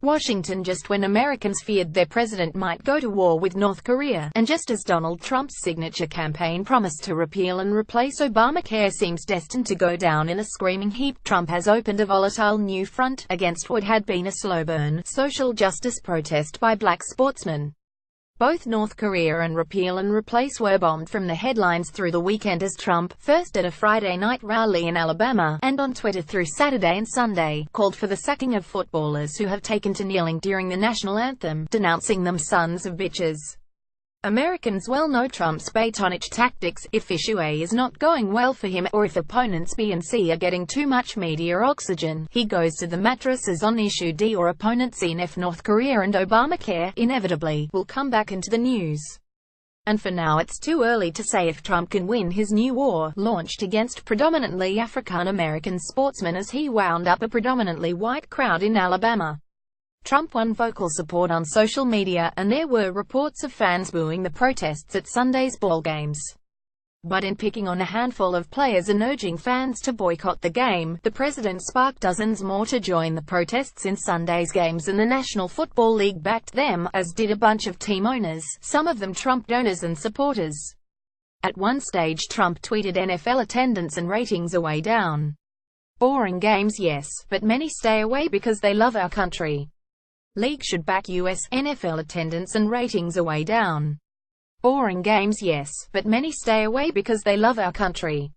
Washington, just when Americans feared their president might go to war with North Korea, and just as Donald Trump's signature campaign promise to repeal and replace Obamacare seems destined to go down in a screaming heap, Trump has opened a volatile new front against what had been a slow burn social justice protest by black sportsmen. Both North Korea and repeal and replace were bombed from the headlines through the weekend as Trump, first at a Friday night rally in Alabama, and on Twitter through Saturday and Sunday, called for the sacking of footballers who have taken to kneeling during the national anthem, denouncing them sons of bitches. Americans well know Trump's bait-on-itch tactics. If issue A is not going well for him, or if opponents B and C are getting too much media oxygen, he goes to the mattresses on issue D, or opponent C. And if North Korea and Obamacare, inevitably, will come back into the news. And for now it's too early to say if Trump can win his new war, launched against predominantly African-American sportsmen as he wound up a predominantly white crowd in Alabama. Trump won vocal support on social media, and there were reports of fans booing the protests at Sunday's ball games. But in picking on a handful of players and urging fans to boycott the game, the president sparked dozens more to join the protests in Sunday's games, and the National Football League backed them, as did a bunch of team owners, some of them Trump donors and supporters. At one stage Trump tweeted, "NFL attendance and ratings are way down. Boring games, yes, but many stay away because they love our country. League should back US, NFL attendance and ratings are way down. Boring games, yes, but many stay away because they love our country.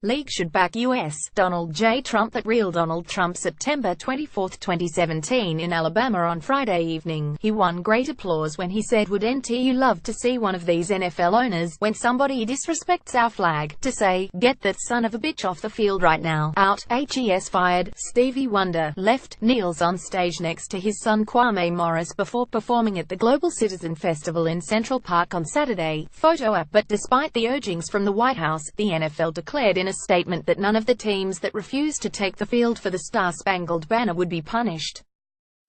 League should back US." Donald J. Trump. At Real Donald Trump. September 24, 2017 in Alabama on Friday evening, he won great applause when he said, "Wouldn't you love to see one of these NFL owners, when somebody disrespects our flag, to say, 'Get that son of a bitch off the field right now, out, HES fired.'" Stevie Wonder, left, kneels on stage next to his son Kwame Morris before performing at the Global Citizen Festival in Central Park on Saturday. Photo op. But despite the urgings from the White House, the NFL declared in a statement that none of the teams that refused to take the field for the Star-Spangled Banner would be punished.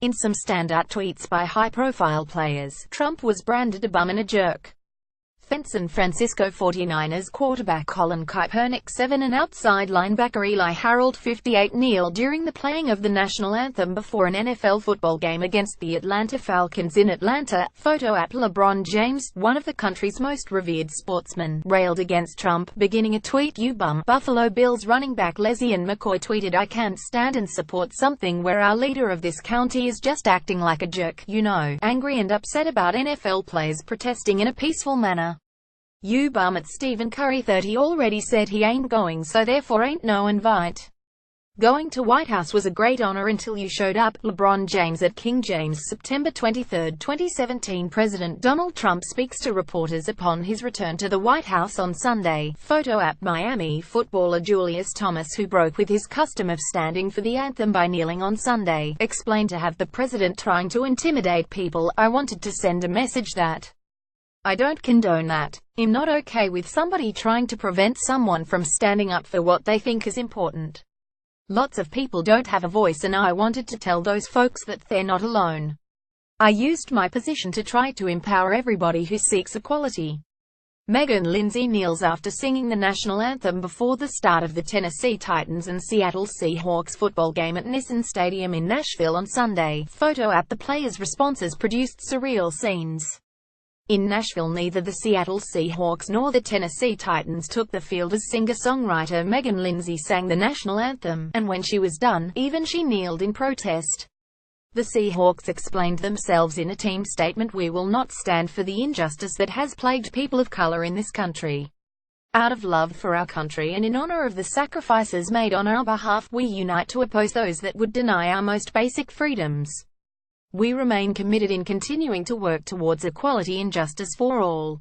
In some standout tweets by high-profile players, Trump was branded a bum and a jerk. San Francisco 49ers quarterback Colin Kaepernick 7 and outside linebacker Eli Harold 58 kneeled during the playing of the national anthem before an NFL football game against the Atlanta Falcons in Atlanta. Photo at LeBron James, one of the country's most revered sportsmen, railed against Trump, beginning a tweet, "You bum." Buffalo Bills running back LeSean McCoy tweeted, "I can't stand and support something where our leader of this county is just acting like a jerk, you know, angry and upset about NFL players protesting in a peaceful manner. You bum." At Stephen Curry 30 already said he ain't going, so therefore ain't no invite. "Going to White House was a great honor until you showed up." LeBron James. At King James. September 23, 2017 President Donald Trump speaks to reporters upon his return to the White House on Sunday. Photo at Miami footballer Julius Thomas, who broke with his custom of standing for the anthem by kneeling on Sunday, explained to have the president trying to intimidate people. "I wanted to send a message that I don't condone that. I'm not okay with somebody trying to prevent someone from standing up for what they think is important. Lots of people don't have a voice, and I wanted to tell those folks that they're not alone. I used my position to try to empower everybody who seeks equality." Megan Lindsay kneels after singing the national anthem before the start of the Tennessee Titans and Seattle Seahawks football game at Nissan Stadium in Nashville on Sunday. Photo at the players' responses produced surreal scenes. In Nashville, neither the Seattle Seahawks nor the Tennessee Titans took the field as singer-songwriter Megan Lindsay sang the national anthem, and when she was done, even she kneeled in protest. The Seahawks explained themselves in a team statement, "We will not stand for the injustice that has plagued people of color in this country. Out of love for our country and in honor of the sacrifices made on our behalf, we unite to oppose those that would deny our most basic freedoms. We remain committed in continuing to work towards equality and justice for all."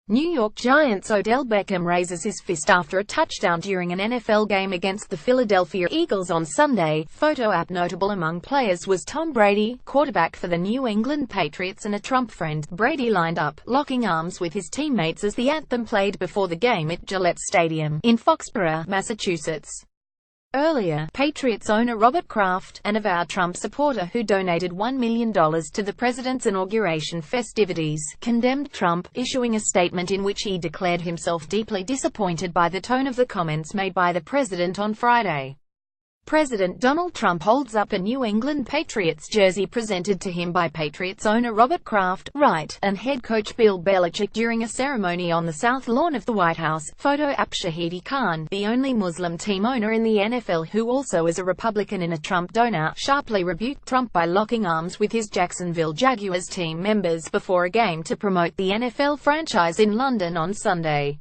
New York Giants Odell Beckham raises his fist after a touchdown during an NFL game against the Philadelphia Eagles on Sunday. Photo app. Notable among players was Tom Brady, quarterback for the New England Patriots and a Trump friend. Brady lined up, locking arms with his teammates as the anthem played before the game at Gillette Stadium in Foxborough, Massachusetts. Earlier, Patriots owner Robert Kraft, an avowed Trump supporter who donated $1 million to the president's inauguration festivities, condemned Trump, issuing a statement in which he declared himself deeply disappointed by the tone of the comments made by the president on Friday. President Donald Trump holds up a New England Patriots jersey presented to him by Patriots owner Robert Kraft, Wright, and head coach Bill Belichick during a ceremony on the South Lawn of the White House. Photo app Shahidi Khan, the only Muslim team owner in the NFL who also is a Republican and a Trump donor, sharply rebuked Trump by locking arms with his Jacksonville Jaguars team members before a game to promote the NFL franchise in London on Sunday.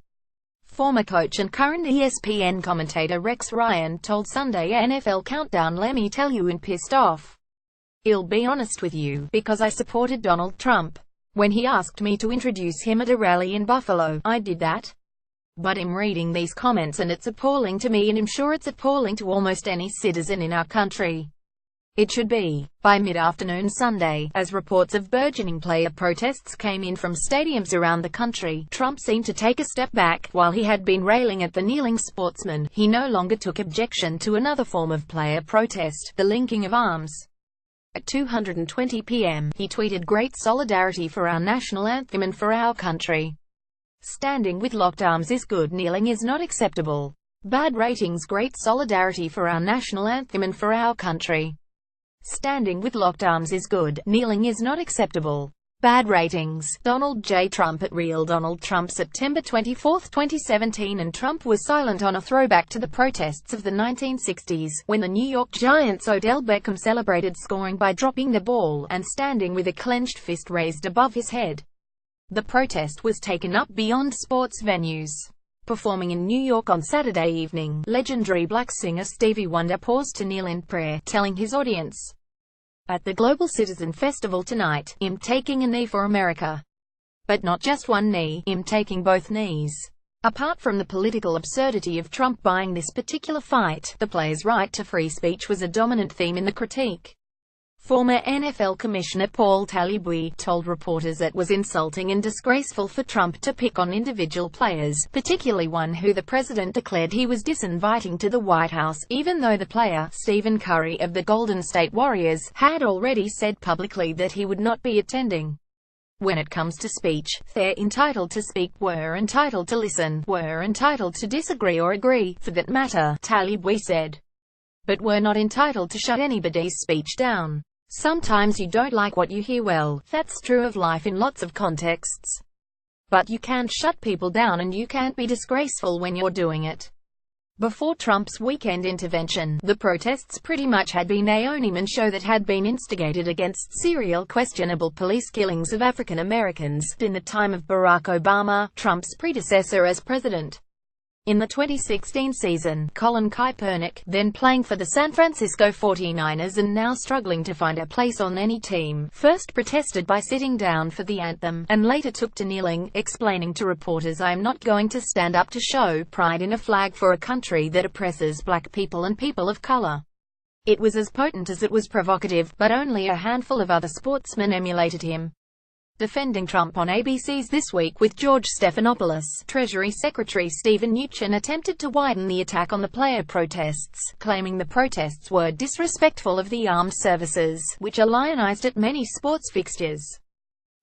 Former coach and current ESPN commentator Rex Ryan told Sunday NFL Countdown, "Let me tell you, I'm pissed off. I'll be honest with you, because I supported Donald Trump. When he asked me to introduce him at a rally in Buffalo, I did that. But I'm reading these comments and it's appalling to me, and I'm sure it's appalling to almost any citizen in our country. It should be." By mid-afternoon Sunday, as reports of burgeoning player protests came in from stadiums around the country, Trump seemed to take a step back. While he had been railing at the kneeling sportsman, he no longer took objection to another form of player protest, the linking of arms. At 2:20 p.m., he tweeted, "Great solidarity for our national anthem and for our country. Standing with locked arms is good, kneeling is not acceptable. Bad ratings. Great solidarity for our national anthem and for our country. Standing with locked arms is good, kneeling is not acceptable. Bad ratings." Donald J. Trump at Real Donald Trump, September 24, 2017. And Trump was silent on a throwback to the protests of the 1960s, when the New York Giants' Odell Beckham celebrated scoring by dropping the ball and standing with a clenched fist raised above his head. The protest was taken up beyond sports venues. Performing in New York on Saturday evening, legendary black singer Stevie Wonder paused to kneel in prayer, telling his audience, "At the Global Citizen Festival tonight, I'm taking a knee for America. But not just one knee, I'm taking both knees." Apart from the political absurdity of Trump buying this particular fight, the players' right to free speech was a dominant theme in the critique. Former NFL Commissioner Paul Tagliabue told reporters it was insulting and disgraceful for Trump to pick on individual players, particularly one who the president declared he was disinviting to the White House, even though the player, Stephen Curry of the Golden State Warriors, had already said publicly that he would not be attending. "When it comes to speech, they're entitled to speak, we're entitled to listen, we're entitled to disagree or agree, for that matter," Tagliabue said. "But we're not entitled to shut anybody's speech down. Sometimes you don't like what you hear. Well, that's true of life in lots of contexts. But you can't shut people down, and you can't be disgraceful when you're doing it." Before Trump's weekend intervention, the protests pretty much had been a one-man show that had been instigated against serial questionable police killings of African Americans in the time of Barack Obama, Trump's predecessor as president. In the 2016 season, Colin Kaepernick, then playing for the San Francisco 49ers and now struggling to find a place on any team, first protested by sitting down for the anthem, and later took to kneeling, explaining to reporters, "I am not going to stand up to show pride in a flag for a country that oppresses black people and people of color." It was as potent as it was provocative, but only a handful of other sportsmen emulated him. Defending Trump on ABC's This Week with George Stephanopoulos, Treasury Secretary Steven Mnuchin attempted to widen the attack on the player protests, claiming the protests were disrespectful of the armed services, which are lionized at many sports fixtures.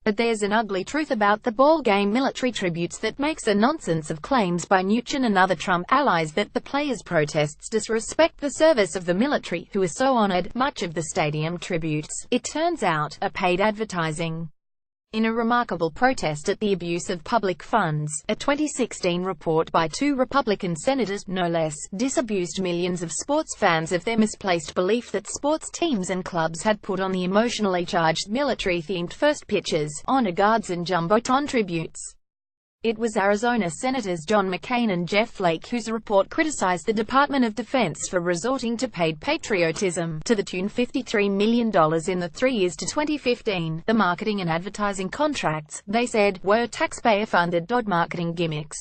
"But there's an ugly truth about the ball game military tributes that makes a nonsense of claims by Mnuchin and other Trump allies that the players' protests disrespect the service of the military, who are so honored. Much of the stadium tributes, it turns out, are paid advertising." In a remarkable protest at the abuse of public funds, a 2016 report by two Republican senators, no less, disabused millions of sports fans of their misplaced belief that sports teams and clubs had put on the emotionally charged military-themed first pitches, honor guards and jumbotron tributes. It was Arizona Senators John McCain and Jeff Flake whose report criticized the Department of Defense for resorting to paid patriotism, to the tune of $53 million in the 3 years to 2015. The marketing and advertising contracts, they said, were taxpayer-funded marketing gimmicks.